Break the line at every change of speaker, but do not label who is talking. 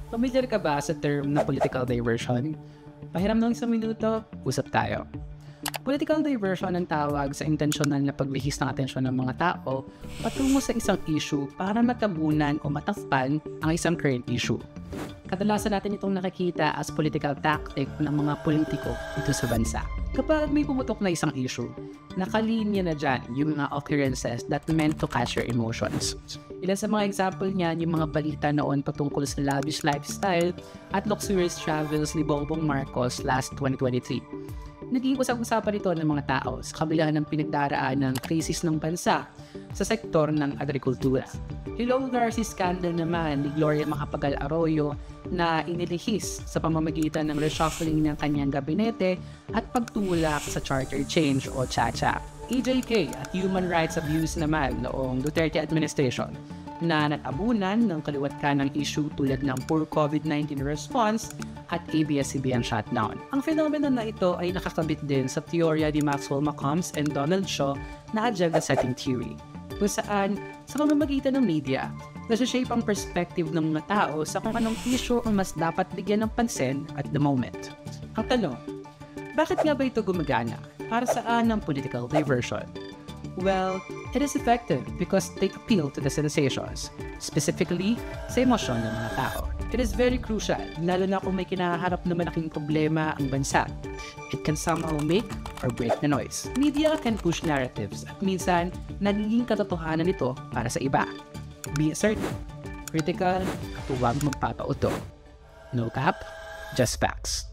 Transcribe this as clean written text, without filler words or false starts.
Pamilyar ka ba sa term na political diversion? Pahiram ng isang minuto, usap tayo. Political diversion ang tawag sa intensyonal na paglihis ng atensyon ng mga tao patungo sa isang issue para matabunan o matakpan ang isang current issue. Kadalasan natin itong nakikita as political tactic ng mga politiko dito sa bansa. Kapag may pumutok na isang issue, nakalinya na dyan yung mga occurrences that meant to catch your emotions. Ilan sa mga example niyan, yung mga balita noon patungkol sa lavish lifestyle at luxurious travels ni Bongbong Marcos last 2023. Naging usap-usapan ito ng mga tao sa kabila ng pinagdaraan ng krisis ng bansa sa sektor ng agrikultura. Hilong Garcia scandal naman ni Gloria Macapagal Arroyo na inilihis sa pamamagitan ng reshuffling ng kanyang gabinete at pagtulak sa charter change o CHA-CHA. EJK at human rights abuse naman noong Duterte administration na natabunan ng kaliwat kanang issue tulad ng poor COVID-19 response at ABS-CBN shutdown. Ang phenomenon na ito ay nakakabit din sa teorya ni Maxwell Malcolms and Donald Shaw na agenda-setting theory, kung saan sa pamamagitan ng media, nasa-shape ang perspective ng mga tao sa kung anong issue ang mas dapat bigyan ng pansin at the moment. Ang tanong, bakit nga ba ito gumagana? Para saan ang political diversion? Well, it is effective because they appeal to the sensations, specifically sa emosyon ng mga tao. It is very crucial, lalo na kung may kinaharap na malaking problema ang bansa. It can somehow make or break the noise. Media can push narratives at minsan nagiging katotohanan nito para sa iba. Be assertive, critical, at huwag magpapauto. No cap, just facts.